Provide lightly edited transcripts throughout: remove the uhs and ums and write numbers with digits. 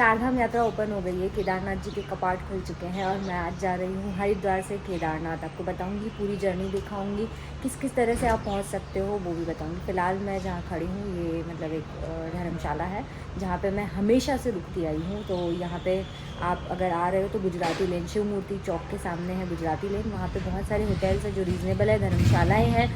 चारधाम यात्रा ओपन हो गई है, केदारनाथ जी के कपाट खुल चुके हैं और मैं आज जा रही हूँ हरिद्वार से केदारनाथ। आपको बताऊँगी, पूरी जर्नी दिखाऊँगी, किस किस तरह से आप पहुँच सकते हो वो भी बताऊँगी। फ़िलहाल मैं जहाँ खड़ी हूँ ये मतलब एक धर्मशाला है जहाँ पे मैं हमेशा से रुकती आई हूँ। तो यहाँ पे आप अगर आ रहे हो तो गुजराती लेन, शिव मूर्ति चौक के सामने है गुजराती लेन, वहाँ पे बहुत सारे होटल्स हैं जो रीज़नेबल है, धर्मशालाएँ हैं,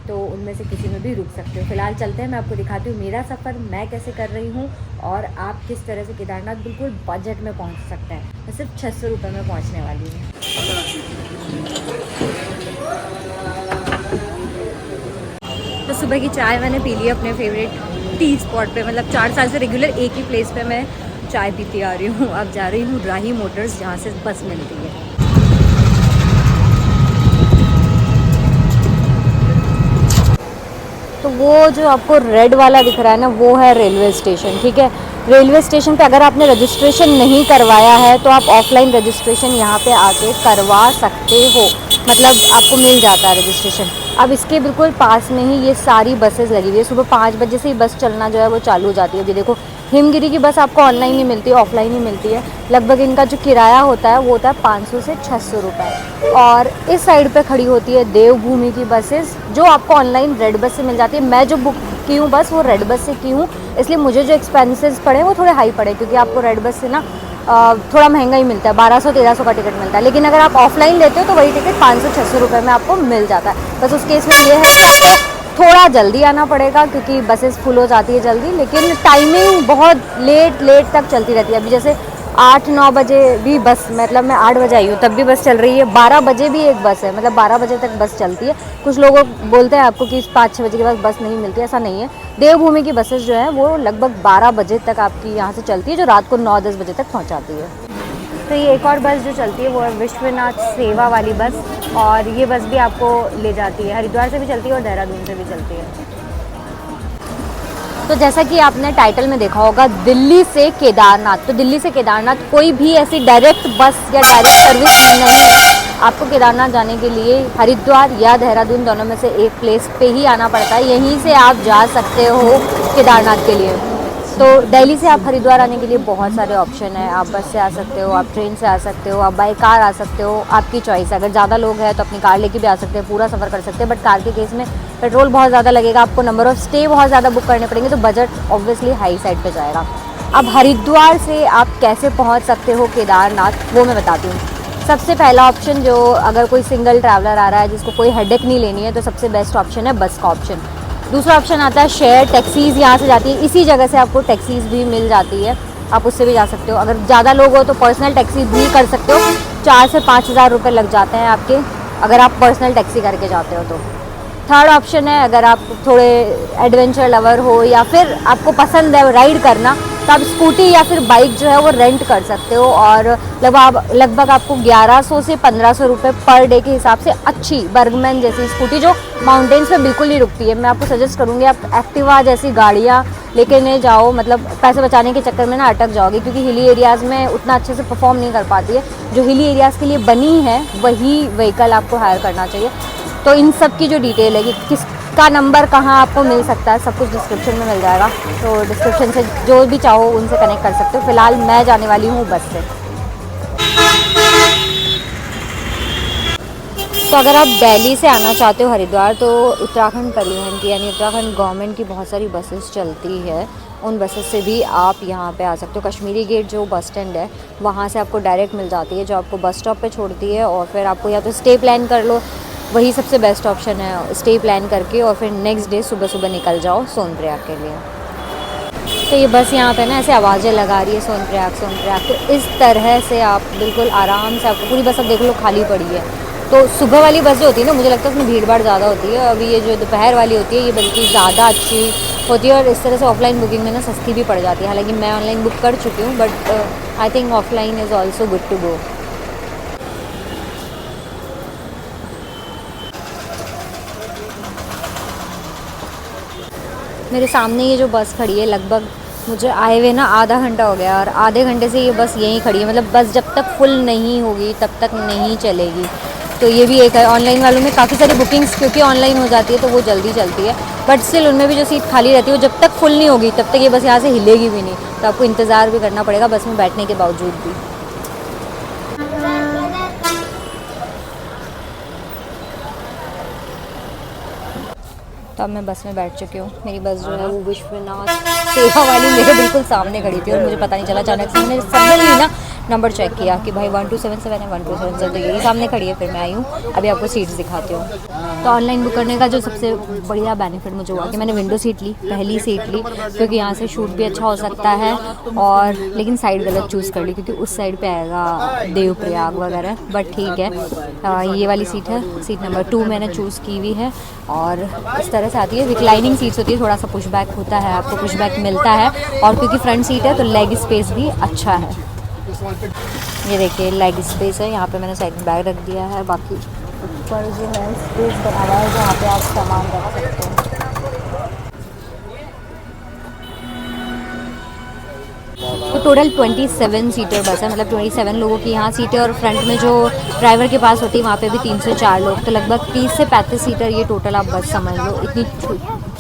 तो उनमें से किसी में भी रुक सकते हो। फ़िलहाल चलते हैं, मैं आपको दिखाती हूँ मेरा सफ़र मैं कैसे कर रही हूँ और आप किस तरह से केदारनाथ बिल्कुल बजट में पहुँच सकते हैं। मैं सिर्फ 600 रुपये में पहुँचने वाली हूँ। तो सुबह की चाय मैंने पी ली अपने फेवरेट टी स्पॉट पे, मतलब 4 साल से रेगुलर एक ही प्लेस पे मैं चाय पीती आ रही हूँ। अब जा रही हूँ राही मोटर्स जहाँ से बस मिलती है। तो वो जो आपको रेड वाला दिख रहा है ना, वो है रेलवे स्टेशन, ठीक है। रेलवे स्टेशन पे अगर आपने रजिस्ट्रेशन नहीं करवाया है तो आप ऑफलाइन रजिस्ट्रेशन यहाँ पे आके करवा सकते हो, मतलब आपको मिल जाता है रजिस्ट्रेशन। अब इसके बिल्कुल पास में ही ये सारी बसेस लगी हुई है। सुबह 5 बजे से ही बस चलना जो है वो चालू हो जाती है। अभी देखो, हिमगिरी की बस आपको ऑनलाइन ही मिलती है, ऑफलाइन ही मिलती है। लगभग इनका जो किराया होता है वो होता है 500 से 600 रुपये। और इस साइड पे खड़ी होती है देवभूमि की बसेस, जो आपको ऑनलाइन रेड बस से मिल जाती है। मैं जो बुक की हूँ बस वो रेड बस से की हूँ, इसलिए मुझे जो एक्सपेंसेस पड़े वो थोड़े हाई पड़े, क्योंकि आपको रेड बस से ना थोड़ा महंगा ही मिलता है, 1200-1300 का टिकट मिलता है। लेकिन अगर आप ऑफलाइन लेते हो तो वही टिकट 500-600 रुपये में आपको मिल जाता है। बस उस केस में ये है कि आपको थोड़ा जल्दी आना पड़ेगा, क्योंकि बसेस फुल हो जाती है जल्दी, लेकिन टाइमिंग बहुत लेट तक चलती रहती है। अभी जैसे 8-9 बजे भी बस, मतलब मैं 8 बजे आई हूँ तब भी बस चल रही है, 12 बजे भी एक बस है, मतलब 12 बजे तक बस चलती है। कुछ लोग बोलते हैं आपको कि 5-6 बजे के बाद बस नहीं मिलती, ऐसा नहीं है। देवभूमि की बसेस जो हैं वो लगभग 12 बजे तक आपकी यहाँ से चलती है, जो रात को 9-10 बजे तक पहुँचाती है। तो ये एक और बस जो चलती है वो है विश्वनाथ सेवा वाली बस, और ये बस भी आपको ले जाती है, हरिद्वार से भी चलती है और देहरादून से भी चलती है। तो जैसा कि आपने टाइटल में देखा होगा, दिल्ली से केदारनाथ, तो दिल्ली से केदारनाथ कोई भी ऐसी डायरेक्ट बस या डायरेक्ट सर्विस नहीं है। आपको केदारनाथ जाने के लिए हरिद्वार या देहरादून दोनों में से एक प्लेस पे ही आना पड़ता है, यहीं से आप जा सकते हो केदारनाथ के लिए। तो दिल्ली से आप हरिद्वार आने के लिए बहुत सारे ऑप्शन है। आप बस से आ सकते हो, आप ट्रेन से आ सकते हो, आप बाई कार आ सकते हो, आपकी चॉइस है। अगर ज़्यादा लोग हैं तो अपनी कार लेके भी आ सकते हैं, पूरा सफ़र कर सकते हैं। बट कार के केस में पेट्रोल बहुत ज़्यादा लगेगा, आपको नंबर ऑफ़ स्टे बहुत ज़्यादा बुक करने पड़ेंगे, तो बजट ऑब्वियसली हाई साइड पे जाएगा। अब हरिद्वार से आप कैसे पहुँच सकते हो केदारनाथ, वो मैं बताती हूँ। सबसे पहला ऑप्शन, जो अगर कोई सिंगल ट्रैवलर आ रहा है जिसको कोई हेडेक नहीं लेनी है, तो सबसे बेस्ट ऑप्शन है बस का ऑप्शन। दूसरा ऑप्शन आता है शेयर टैक्सीज़, यहाँ से जाती है, इसी जगह से आपको टैक्सीज़ भी मिल जाती है, आप उससे भी जा सकते हो। अगर ज़्यादा लोग हो तो पर्सनल टैक्सी भी कर सकते हो, 4 से 5 हज़ार रुपये लग जाते हैं आपके, अगर आप पर्सनल टैक्सी करके जाते हो तो। थर्ड ऑप्शन है, अगर आप थोड़े एडवेंचर लवर हो या फिर आपको पसंद है राइड करना, तो आप स्कूटी या फिर बाइक जो है वो रेंट कर सकते हो, और लगभग आपको 1100 से 1500 रुपये पर डे के हिसाब से अच्छी बर्गमैन जैसी स्कूटी, जो माउंटेन्स पे बिल्कुल नहीं रुकती है। मैं आपको सजेस्ट करूँगी आप एक्टिवा जैसी गाड़ियाँ लेके नहीं जाओ, मतलब पैसे बचाने के चक्कर में ना अटक जाओगे, क्योंकि हिली एरियाज़ में उतना अच्छे से परफॉर्म नहीं कर पाती है। जो हिली एरियाज़ के लिए बनी है वही व्हीकल आपको हायर करना चाहिए। तो इन सब की जो डिटेल है कि किसका नंबर कहाँ आपको मिल सकता है, सब कुछ डिस्क्रिप्शन में मिल जाएगा। तो डिस्क्रिप्शन से जो भी चाहो उनसे कनेक्ट कर सकते हो। फ़िलहाल मैं जाने वाली हूँ बस से। तो अगर आप दिल्ली से आना चाहते हो हरिद्वार, तो उत्तराखंड परिवहन की, यानी उत्तराखंड गवर्नमेंट की बहुत सारी बसेस चलती है, उन बसेस से भी आप यहाँ पे आ सकते हो। कश्मीरी गेट जो बस स्टैंड है वहाँ से आपको डायरेक्ट मिल जाती है, जो आपको बस स्टॉप पे छोड़ती है, और फिर आपको या तो स्टे प्लान कर लो, वही सबसे बेस्ट ऑप्शन है, स्टे प्लान करके और फिर नेक्स्ट डे सुबह सुबह निकल जाओ सोनप्रयाग के लिए। तो ये बस यहाँ पे ना ऐसे आवाज़ें लगा रही है सोनप्रयाग सोनप्रयाग, तो इस तरह से आप बिल्कुल आराम से, आपको पूरी बस अब देख लो खाली पड़ी है। तो सुबह वाली बस जो होती है ना, मुझे लगता है उसमें भीड़ भाड़ ज़्यादा होती है। अभी ये जो दोपहर वाली होती है ये बल्कि ज़्यादा अच्छी होती है, और इस तरह से ऑफलाइन बुकिंग में ना सस्ती भी पड़ जाती है। हालांकि मैं ऑनलाइन बुक कर चुकी हूँ, but I think offline is also good to go. मेरे सामने ये जो बस खड़ी है, लगभग मुझे आए हुए ना आधा घंटा हो गया, और आधे घंटे से ये बस यहीं खड़ी है। मतलब बस जब तक फुल नहीं होगी तब तक नहीं चलेगी। तो ये भी एक है, ऑनलाइन वालों में काफ़ी सारी बुकिंग्स क्योंकि ऑनलाइन हो जाती है तो वो जल्दी चलती है। बट स्टिल उनमें भी जो सीट खाली रहती है वो जब तक फुल नहीं होगी तब तक ये बस यहाँ से हिलेगी भी नहीं, तो आपको इंतज़ार भी करना पड़ेगा बस में बैठने के बावजूद भी। तो अब मैं बस में बैठ चुकी हूँ। मेरी बस जो है वो विश्वनाथ सेवा वाली मेरे बिल्कुल सामने खड़ी थी और मुझे पता नहीं चला, अचानक से मैंने सडनली ना नंबर चेक किया कि भाई 1277 है, 1277 तो यही सामने खड़ी है। फिर मैं आई हूँ, अभी आपको सीट्स दिखाती हूँ। तो ऑनलाइन बुक करने का जो सबसे बढ़िया बेनिफिट मुझे हुआ कि मैंने विंडो सीट ली, पहली सीट ली, क्योंकि यहाँ से शूट भी अच्छा हो सकता है। और लेकिन साइड गलत चूज़ कर ली क्योंकि उस साइड पे आएगा देवप्रयाग वगैरह, बट ठीक है। ये वाली सीट है, सीट नंबर 2 मैंने चूज़ की हुई है। और इस तरह से आती है, रिक्लाइनिंग सीट्स होती है, थोड़ा सा पुशबैक होता है, आपको पुशबैक मिलता है। और क्योंकि फ्रंट सीट है तो लेग स्पेस भी अच्छा है। ये देखिए लेग स्पेस है, यहाँ पे मैंने साइड में बैग रख दिया है। बाकी ऊपर जो है स्पेस बना हुआ है जहाँ पे आप सामान रख सकते हैं। तो टोटल 27 सीटर बस है, मतलब 27 लोगों की यहाँ सीटें। और फ्रंट में जो ड्राइवर के पास होती है वहाँ पे भी 3 से 4 लोग, तो लगभग 30 से 35 सीटर ये टोटल आप बस समझ लो। इतनी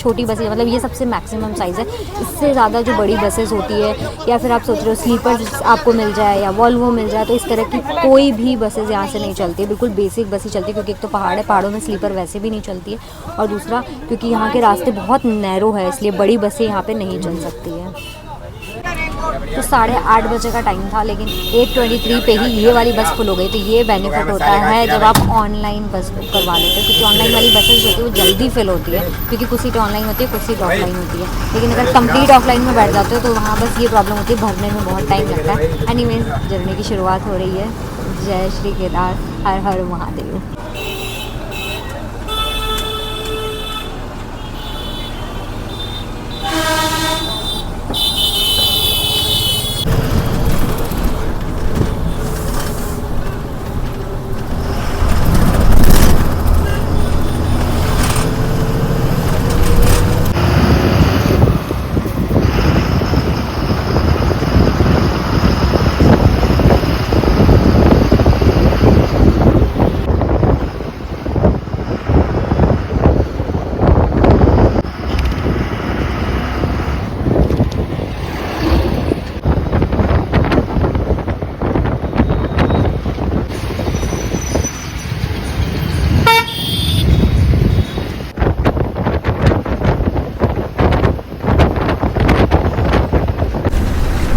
छोटी बसें, मतलब ये सबसे मैक्सिमम साइज़ है। इससे ज़्यादा जो बड़ी बसेस होती है या फिर आप सोच रहे हो स्लीपर आपको मिल जाए या वॉल्वो मिल जाए, तो इस तरह की कोई भी बसेस यहाँ से नहीं चलती है। बिल्कुल बेसिक बसें चलती है, क्योंकि एक तो पहाड़ है, पहाड़ों में स्लीपर वैसे भी नहीं चलती है। और दूसरा क्योंकि यहाँ के रास्ते बहुत नैरो है, इसलिए बड़ी बसें यहाँ पर नहीं चल सकती है। तो 8:30 बजे का टाइम था, लेकिन 8:23 पे ही ये वाली बस फुल हो गई। तो ये बेनिफिट होता है जब आप ऑनलाइन बस बुक करवा लेते हो, क्योंकि ऑनलाइन वाली बसेस होती है वो जल्दी फिल होती है, क्योंकि कुछ सीट ऑनलाइन होती है, कुछ सीट ऑफलाइन होती है। लेकिन अगर कंप्लीट ऑफलाइन में बैठ जाते हो तो वहाँ बस ये प्रॉब्लम होती है, भरने में बहुत टाइम लगता है। एनीवेज जर्नी की शुरुआत हो रही है। जय श्री केदार, हर हर महादेव।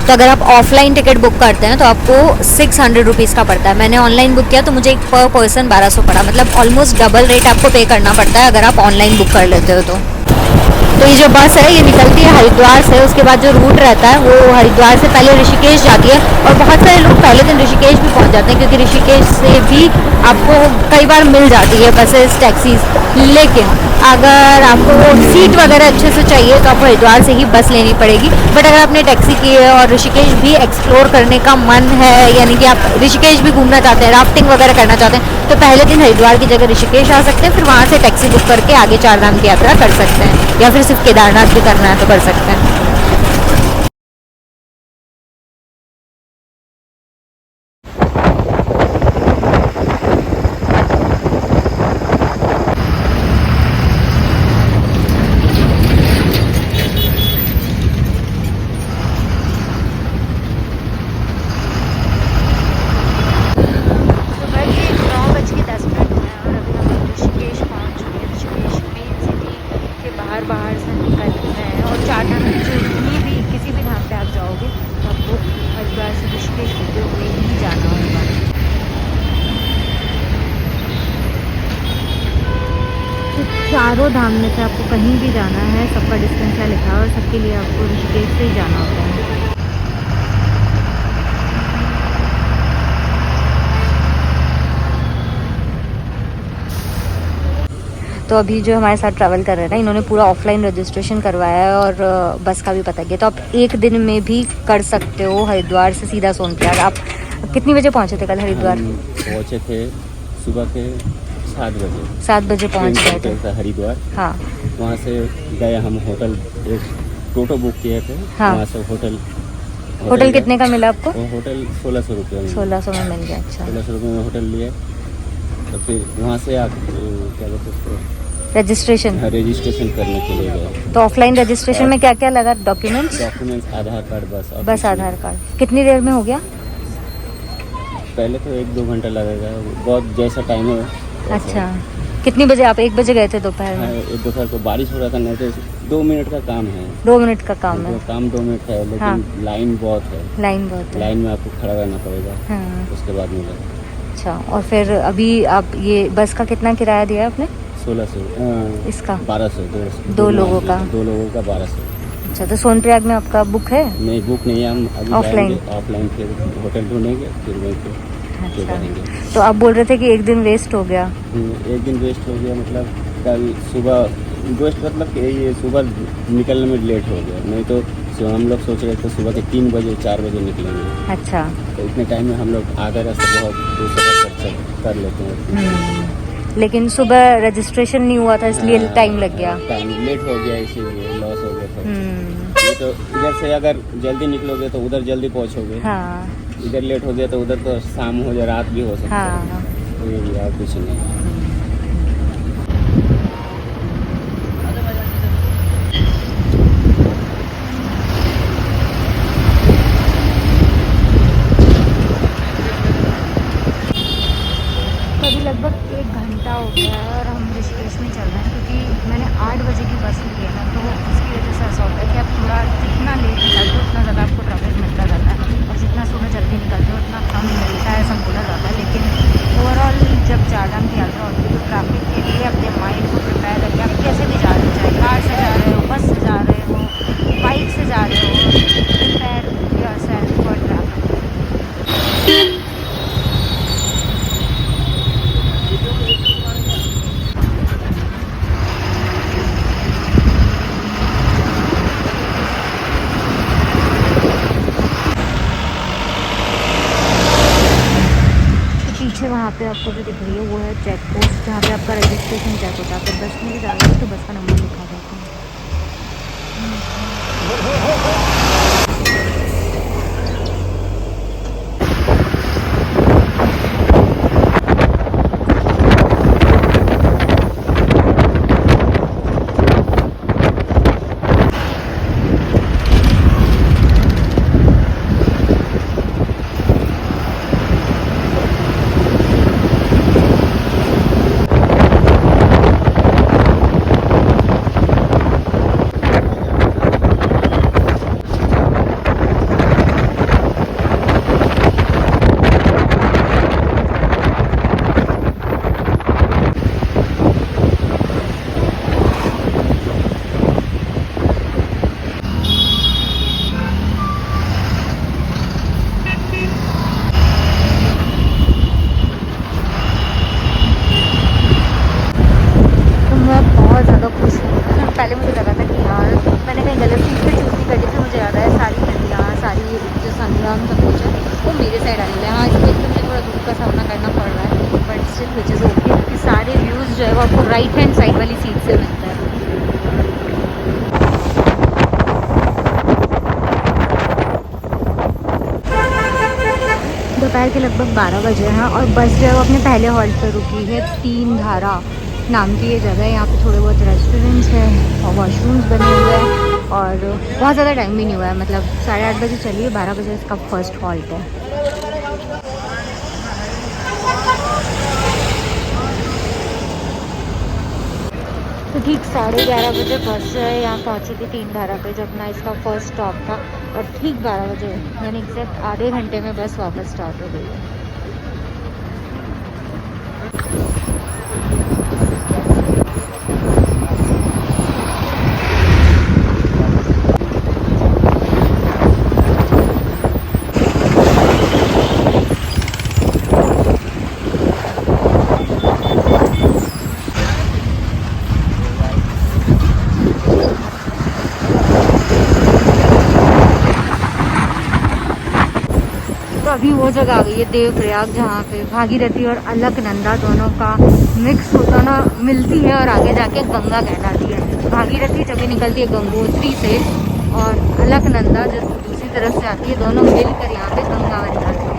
तो अगर आप ऑफलाइन टिकट बुक करते हैं तो आपको 600 रुपीज़ का पड़ता है। मैंने ऑनलाइन बुक किया तो मुझे एक पर पर्सन 1200 पड़ा, मतलब ऑलमोस्ट डबल रेट आपको पे करना पड़ता है अगर आप ऑनलाइन बुक कर लेते हो तो ये जो बस है ये निकलती है हरिद्वार से। उसके बाद जो रूट रहता है वो हरिद्वार से पहले ऋषिकेश जाती है, और बहुत सारे लोग पहले दिन ऋषिकेश भी पहुंच जाते हैं, क्योंकि ऋषिकेश से भी आपको कई बार मिल जाती है बसेस, टैक्सीज। लेकिन अगर आपको सीट वगैरह अच्छे से चाहिए तो आपको हरिद्वार से ही बस लेनी पड़ेगी। बट अगर आपने टैक्सी की है और ऋषिकेश भी एक्सप्लोर करने का मन है, यानी कि आप ऋषिकेश भी घूमना चाहते हैं, राफ्टिंग वगैरह करना चाहते हैं, तो पहले दिन हरिद्वार की जगह ऋषिकेश आ सकते हैं, फिर वहाँ से टैक्सी बुक करके आगे 4 धाम की यात्रा कर सकते हैं, या फिर सिर्फ केदारनाथ भी करना है तो कर सकते हैं। बाहर से निकल रहे हैं और 4 धाम जितनी भी किसी भी धाम पे आप जाओगे तो आपको हरिद्वार से ऋषिकेश होते हुए ही जाना होगा। तो चारों धाम में से आपको कहीं भी जाना है, सबका डिस्टेंस है लिखा है और सबके लिए आपको ऋषिकेश से ही जाना होता है। तो अभी जो हमारे साथ ट्रैवल कर रहे हैं ना, इन्होंने पूरा ऑफलाइन रजिस्ट्रेशन करवाया है और बस का भी पता किया, तो आप एक दिन में भी कर सकते हो हरिद्वार से सीधा सोनप्रयाग। आप कितनी बजे पहुंचे थे कल हरिद्वार? पहुंचे थे सुबह के 7 बजे। 7 बजे पहुंच गए थे हरिद्वार। हाँ, वहाँ से गए हम होटल, एक टोटो बुक किए थे। हाँ। वहाँ से होटल कितने का मिला आपको? वो होटल 1600 रुपये में। 1600 में मिल गया। अच्छा, 1600 रुपये में होटल लिए। तो फिर वहाँ से आप क्या बोलते उसको रजिस्ट्रेशन? रजिस्ट्रेशन करने के लिए गए। तो ऑफलाइन रजिस्ट्रेशन में क्या क्या लगा डॉक्यूमेंट्स? डॉक्यूमेंट्स आधार कार्ड बस। बस आधार कार्ड। कितनी देर में हो गया? पहले तो 1-2 घंटा लगेगा, बहुत जैसा टाइम हो वैसा। अच्छा, कितनी बजे? आप 1 बजे गए थे दोपहर हाँ, में? दोपहर को बारिश हो रहा था, नहीं तो 2 मिनट का काम है। 2 मिनट का काम है? काम 2 मिनट है, लेकिन हाँ। लाइन बहुत है। लाइन बहुत है। लाइन में आपको खड़ा रहना पड़ेगा, हाँ। उसके बाद मिलेगा। अच्छा, और फिर अभी आप ये बस का कितना किराया दिया आपने? 1600। इसका 1200। दो लोगों का? 2 लोगों का 1200। अच्छा, तो सोनप्रयाग में आपका बुक है? नहीं, बुक नहीं है, हम अभी ऑफलाइन? जाएंगे ऑफलाइन, फिर होटल ढूंढेंगे, फिर वहीं पे फिर अच्छा, करेंगे। तो आप बोल रहे थे कि 1 दिन वेस्ट हो गया। 1 दिन वेस्ट हो गया, मतलब कल सुबह वेस्ट, मतलब कि ये सुबह निकलने में लेट हो गया। नहीं तो हम लोग सोच रहे थे सुबह के 3 बजे 4 बजे निकलेंगे। अच्छा। तो इतने टाइम में हम लोग आधा रास्ता बहुत दूसरा कर लेते हैं। लेकिन सुबह रजिस्ट्रेशन नहीं हुआ था इसलिए टाइम लग गया। टाइम लेट हो गया, इसीलिए लॉस हो गया था। हम्म। ये तो इधर से अगर जल्दी निकलोगे तो उधर जल्दी पहुंचोगे। हाँ। इधर लेट हो गया तो उधर तो शाम हो जाए, रात भी हो सकता है। हाँ। तो ये और कुछ नहीं। तो अभी लगभग 1 घंटा हो गया है और हम ऋषिकेश में चल रहे हैं, क्योंकि मैंने 8 बजे की बस ली है ना, तो उसकी वजह से ऐसा होता है कि आप थोड़ा जितना लेट निकलते हो उतना ज़्यादा आपको ट्रैफिक मिलता जाता है, और जितना सुबह जल्दी निकलते हो उतना कम मिलता है, ऐसा बोला जाता है। लेकिन ओवरऑल जब चारधाम की यात्रा होती है तो ट्रैफिक के लिए अपने माइंड को प्रिपेयर करके आप कैसे भी जा रहे हो, चाहे कार से जा रहे हो, बस से जा रहे हो, बाइक से जा रहे हो, प्रिपेयर योरसेल्फ फॉर ट्रैफिक। पीछे वहाँ पे आपको जो दिख रही है वो है चेक पोस्ट, जहाँ पे आपका रजिस्ट्रेशन चेक होता है। आप बस में भी जा रहे हो तो बस का नंबर लिखा जाता है। पहले मुझे लगा था कि यार मैंने कहीं गलत सीट पे चूज़ नहीं करी थी। मुझे याद है सारी नदियाँ, सारी जो संगम सब कुछ है वो मेरे साइड आने लगे। हाँ, इसमें मुझे थोड़ा दूर का सामना करना पड़ रहा है, but still which is okay, क्योंकि सारे व्यूज़ जो है वो आपको राइट हैंड साइड वाली सीट से मिलता है। दोपहर के लगभग 12 बजे हैं और बस जो है वो अपने पहले हॉल्ट पर रुकी है। 3 धारा नाम की ये जगह है। यहाँ पे थोड़े बहुत रेस्टोरेंट्स हैं और वॉशरूम्स बने हुए हैं, और बहुत ज़्यादा टाइम भी नहीं हुआ है, मतलब 8:30 बजे चलिए, 12 बजे इसका फर्स्ट हॉल्ट है। तो ठीक 11:30 बजे बस जो है यहाँ पहुँची थी 3 धारा पे, जो अपना इसका फर्स्ट स्टॉप था, और ठीक 12 बजे यानी एग्जैक्ट आधे घंटे में बस वापस स्टार्ट हो गई है। अभी वो जगह आ गई है देवप्रयाग, जहाँ पे भागीरथी और अलकनंदा दोनों का मिक्स होता ना मिलती है और आगे जाके गंगा कहलाती है। भागीरथी जब भी निकलती है गंगोत्री से, और अलकनंदा जो दूसरी तरफ से आती है, दोनों मिलकर यहाँ पे गंगा बन जाती है।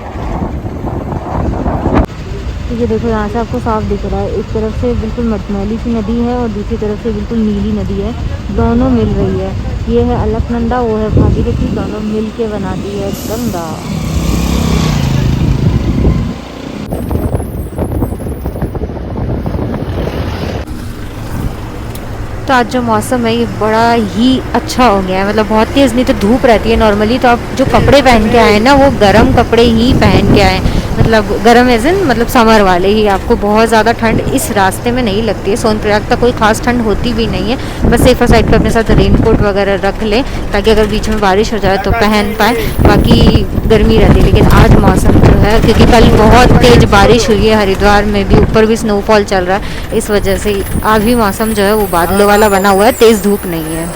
तो ये देखो यहाँ से आपको साफ दिख रहा है, एक तरफ से बिल्कुल मटमैली सी नदी है और दूसरी तरफ से बिल्कुल नीली नदी है, दोनों मिल रही है। ये है अलकनंदा, वो है भागीरथी, दोनों मिल के बनाती है गंगा। तो आज जो मौसम है ये बड़ा ही अच्छा हो गया है, मतलब बहुत तेज़ नहीं तो धूप रहती है नॉर्मली, तो आप जो कपड़े पहन के आए ना वो गर्म कपड़े ही पहन के आए, मतलब गर्म एज इन मतलब समर वाले ही। आपको बहुत ज़्यादा ठंड इस रास्ते में नहीं लगती है, सोनप्रयाग तक कोई खास ठंड होती भी नहीं है। बस सेफर साइड पे अपने साथ रेनकोट वगैरह रख लें ताकि अगर बीच में बारिश हो जाए तो पहन पाए, बाकी गर्मी रहती है। लेकिन आज मौसम जो है, क्योंकि कल बहुत तेज़ बारिश हुई है हरिद्वार में भी, ऊपर भी स्नोफॉल चल रहा है, इस वजह से आज भी मौसम जो है वो बादलों वाला बना हुआ है, तेज़ धूप नहीं है।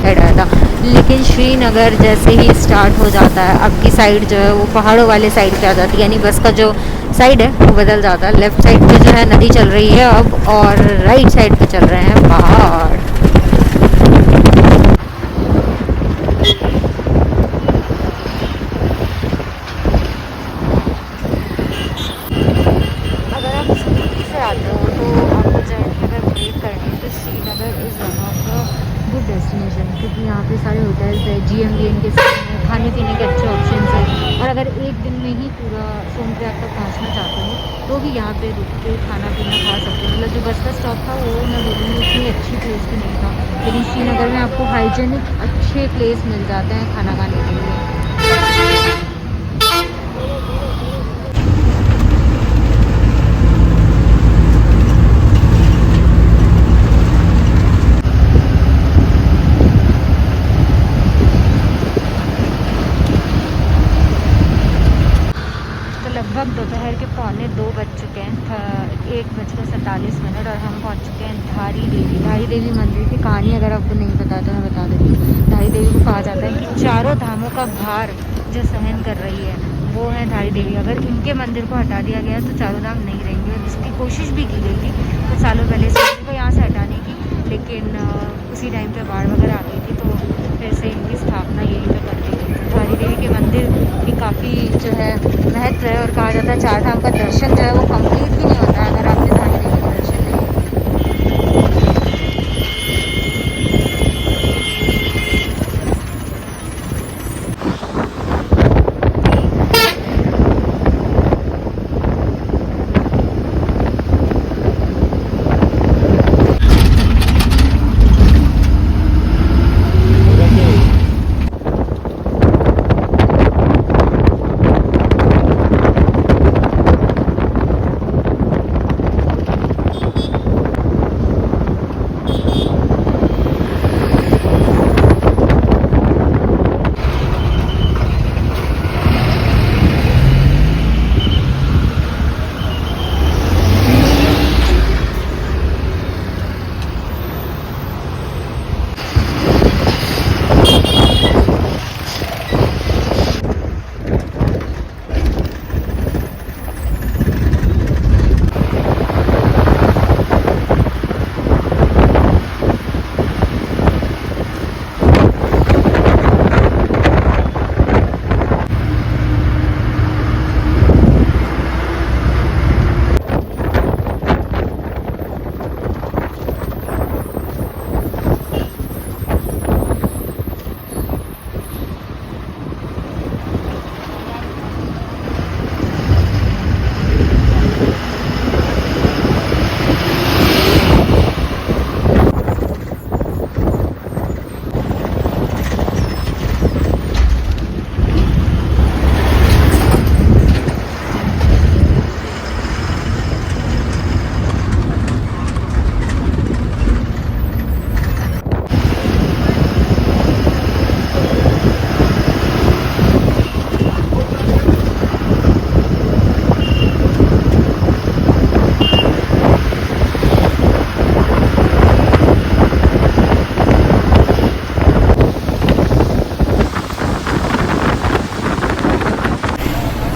रहता, लेकिन श्रीनगर जैसे ही स्टार्ट हो जाता है अब की साइड जो है वो पहाड़ों वाले साइड पे आ जाती है, यानी बस का जो साइड है वो बदल जाता है। लेफ्ट साइड पे जो है नदी चल रही है अब, और राइट साइड पे चल रहे हैं पहाड़। अगर आप स्कूटी से आते हो तो आपको जर्नी अगर ब्रेक करनी है तो Srinagar is one of the good destination, क्योंकि यहाँ पे सारे होटल्स है, GMBN के साथ में खाने पीने के अच्छे ऑप्शन है। और अगर एक दिन में ही पूरा सोनप्रयाग तक पहुँचना चाहते हो तो भी यहाँ पे रुक के खाना पीना खा सकते हो। मतलब जो बस का स्टॉप था वो मैं बोलूँगी उतनी अच्छी प्लेस भी नहीं था, लेकिन श्रीनगर में आपको हाइजेनिक अच्छे प्लेस मिल जाते हैं खाना खाने के लिए। लगभग दोपहर के 1:45 बज चुके हैं, 1:47 और हम पहुंच चुके हैं धारी देवी। धारी देवी मंदिर की कहानी अगर आपको नहीं पता तो मैं बता देती हूँ। धारी देवी को कहा जाता है कि चारों धामों का भार जो सहन कर रही है वो है धारी देवी। अगर इनके मंदिर को हटा दिया गया तो चारों धाम नहीं रहेंगे, और जिसकी कोशिश भी की गई थी कुछ सालों पहले इस मंदिर को यहाँ से हटाने की, लेकिन उसी टाइम पे बाढ़ वगैरह आ गई थी तो फिर से इनकी स्थापना यहीं पर कर दी गई। धारी देवी के मंदिर की काफ़ी जो है महत्व है, और कहा जाता है चार धाम का दर्शन जो है वो कंप्लीट ही नहीं होता अगर आपने धारी देवी का दर्शन नहीं किया।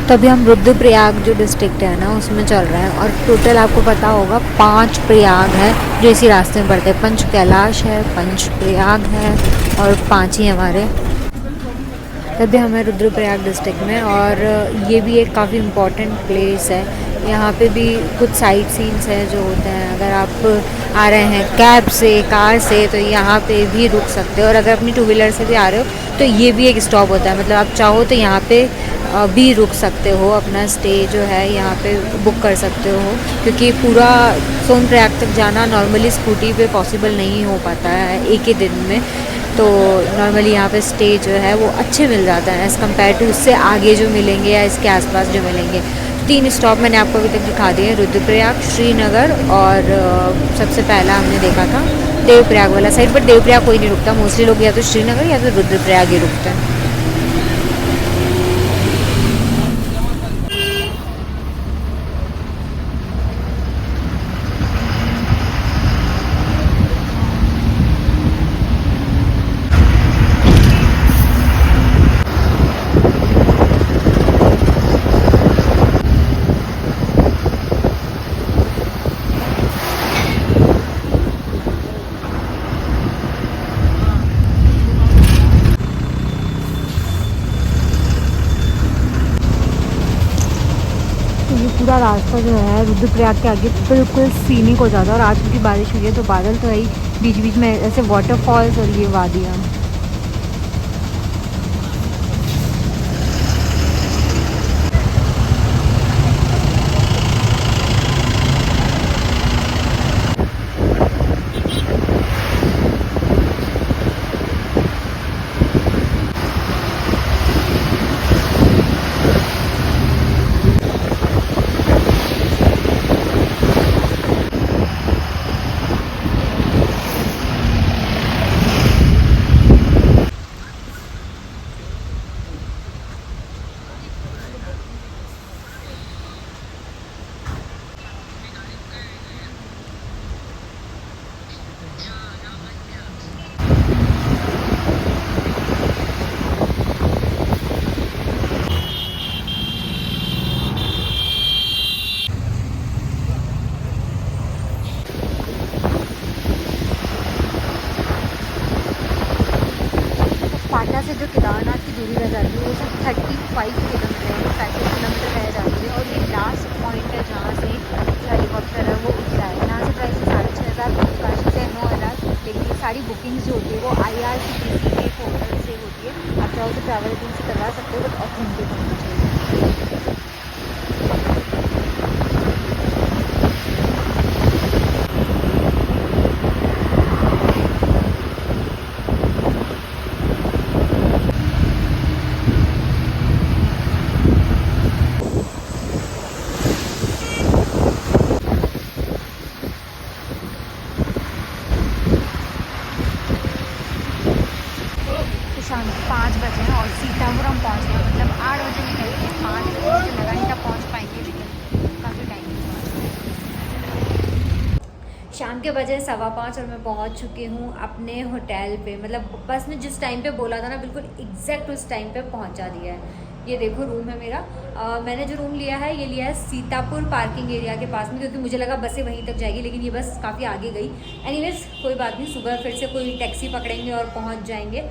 तो अभी हम रुद्रप्रयाग जो डिस्ट्रिक्ट है ना उसमें चल रहे हैं और टोटल आपको पता होगा 5 प्रयाग है जो इसी रास्ते में पड़ते हैं। पंच कैलाश है, पंच प्रयाग है और 5 ही हमारे। अभी हमें रुद्रप्रयाग डिस्ट्रिक्ट में, और ये भी एक काफ़ी इम्पॉर्टेंट प्लेस है। यहाँ पे भी कुछ साइट सीन्स हैं जो होते हैं। अगर आप आ रहे हैं कैब से, कार से, तो यहाँ पे भी रुक सकते हो, और अगर अपनी 2 व्हीलर से भी आ रहे हो तो ये भी एक स्टॉप होता है। मतलब आप चाहो तो यहाँ पे भी रुक सकते हो, अपना स्टे जो है यहाँ पे बुक कर सकते हो, क्योंकि पूरा सोनप्रयाग तक जाना नॉर्मली स्कूटी पे पॉसिबल नहीं हो पाता है एक ही दिन में। तो नॉर्मली यहाँ पे स्टे जो है वो अच्छे मिल जाता है एज़ कम्पेयर टू उससे आगे जो मिलेंगे या इसके आसपास जो मिलेंगे। 3 स्टॉप मैंने आपको अभी तक दिखा दिए हैं, रुद्रप्रयाग, श्रीनगर और सबसे पहला हमने देखा था देवप्रयाग वाला साइड। बट देवप्रयाग कोई नहीं रुकता, मोस्टली लोग या तो श्रीनगर या तो रुद्रप्रयाग ही रुकते हैं। ये पूरा रास्ता जो है रुद्रप्रयाग के आगे बिल्कुल सीनिक हो जाता है, और आज क्योंकि बारिश हुई है तो बादल तो है ही, बीच बीच में ऐसे वाटरफॉल्स और ये वादियाँ। पाटना से जो केदारनाथ की दूरी रह जाती है वो सब 35 किलोमीटर है, 35 किलोमीटर रह जाती है। और ये लास्ट पॉइंट है जहाँ से जो हेलीकॉप्टर है वो उठता है। यहाँ से प्राइस 6,500, काशी से 9,000। लेकिन ये सारी बुकिंग्स जो होती है वो IRCTC के पोर्टल से होती है। आप चाहो तो ट्रैवल एजेंसी करवा सकते हो, बट ऑथेंटिक होनी चाहिए। शाम के 5 बजे हैं और सीतापुर हम पहुँच गए। मतलब 8 बजे निकल के 5 बजे मुझे लगा नहीं था पहुँच पाएंगे, लेकिन काफ़ी टाइम शाम के बजे 5:15 और मैं पहुँच चुकी हूँ अपने होटल पे। मतलब बस ने जिस टाइम पे बोला था ना बिल्कुल एग्जैक्ट उस टाइम पे पहुँचा दिया है। ये देखो रूम है मेरा। मैंने जो रूम लिया है ये लिया है सीतापुर पार्किंग एरिया के पास में, क्योंकि मुझे लगा बसें वहीं तक जाएगी, लेकिन ये बस काफ़ी आगे गई। एनीवेज कोई बात नहीं, सुबह फिर से कोई टैक्सी पकड़ेंगे और पहुँच जाएंगे,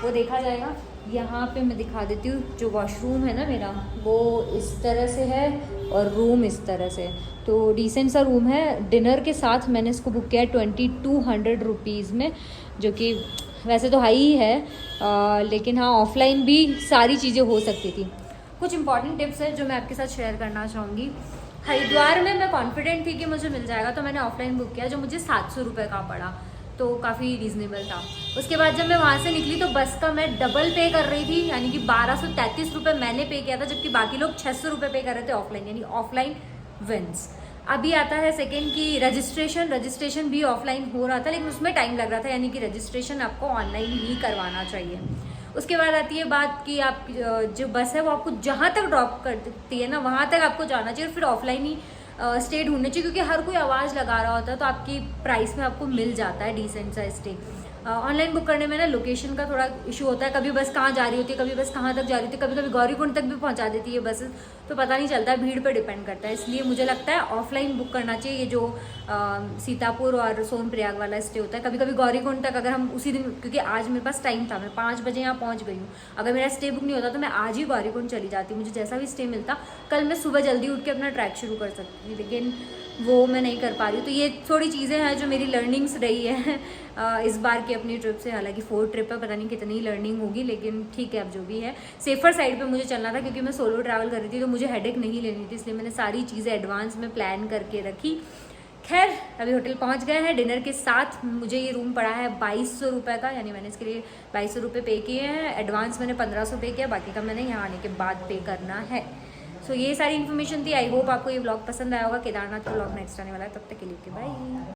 वो देखा जाएगा। यहाँ पे मैं दिखा देती हूँ, जो वॉशरूम है ना मेरा वो इस तरह से है और रूम इस तरह से। तो डिसेंट सा रूम है। डिनर के साथ मैंने इसको बुक किया है 2200 रुपीज़ में, जो कि वैसे तो हाई ही है, लेकिन हाँ ऑफलाइन भी सारी चीज़ें हो सकती थी। कुछ इंपॉर्टेंट टिप्स है जो मैं आपके साथ शेयर करना चाहूँगी। हरिद्वार में मैं कॉन्फिडेंट थी कि मुझे मिल जाएगा, तो मैंने ऑफलाइन बुक किया जो मुझे 700 रुपये का पड़ा, तो काफ़ी रीज़नेबल था। उसके बाद जब मैं वहाँ से निकली तो बस का मैं डबल पे कर रही थी, यानी कि 1233 रुपये मैंने पे किया था, जबकि बाकी लोग 600 रुपये पे कर रहे थे ऑफलाइन, यानी ऑफलाइन विंस। अभी आता है सेकेंड की रजिस्ट्रेशन भी ऑफलाइन हो रहा था, लेकिन उसमें टाइम लग रहा था, यानी कि रजिस्ट्रेशन आपको ऑनलाइन ही करवाना चाहिए। उसके बाद आती है बात कि आप जो बस है वो आपको जहाँ तक ड्रॉप कर देती है ना वहाँ तक आपको जाना चाहिए, और फिर ऑफलाइन ही स्टे ढूंढने चाहिए, क्योंकि हर कोई आवाज़ लगा रहा होता है, तो आपकी प्राइस में आपको मिल जाता है डिसेंट सा स्टे। ऑनलाइन बुक करने में ना लोकेशन का थोड़ा इशू होता है, कभी बस कहाँ जा रही होती है, कभी बस कहाँ तक जा रही होती है, कभी कभी गौरीकुंड तक भी पहुँचा देती है बस, तो पता नहीं चलता, भीड़ पर डिपेंड करता है। इसलिए मुझे लगता है ऑफलाइन बुक करना चाहिए। ये जो सीतापुर और सोनप्रयाग वाला स्टे होता है, कभी कभी गौरीकुंड तक अगर हम उसी दिन, क्योंकि आज मेरे पास टाइम था, मैं 5 बजे यहाँ पहुँच गई हूँ, अगर मेरा स्टे बुक नहीं होता तो मैं आज ही गौरीकुंड चली जाती, मुझे जैसा भी स्टे मिलता, कल मैं सुबह जल्दी उठ के अपना ट्रैक शुरू कर सकती थी, लेकिन वो मैं नहीं कर पा रही हूँ। तो ये थोड़ी चीज़ें हैं जो मेरी लर्निंग्स रही है इस बार की अपनी ट्रिप से। हालांकि 4th ट्रिप है, पता नहीं कितनी लर्निंग होगी, लेकिन ठीक है, अब जो भी है सेफर साइड पे मुझे चलना था, क्योंकि मैं सोलो ट्रैवल कर रही थी तो मुझे हेडेक नहीं लेनी थी, इसलिए मैंने सारी चीज़ें एडवांस में प्लान करके रखी। खैर अभी होटल पहुंच गए हैं डिनर के साथ। मुझे ये रूम पड़ा है 2200 रुपये का, यानी मैंने इसके लिए 2200 रुपये पे किए हैं। एडवांस मैंने 1500 पे किया, बाकी का मैंने यहाँ आने के बाद पे करना है। सो ये सारी इन्फॉर्मेशन थी। आई होप आपको ये व्लॉग पसंद आया होगा। केदारनाथ का व्लॉग नेक्स्ट आने वाला है, तब तक के लिए बाय।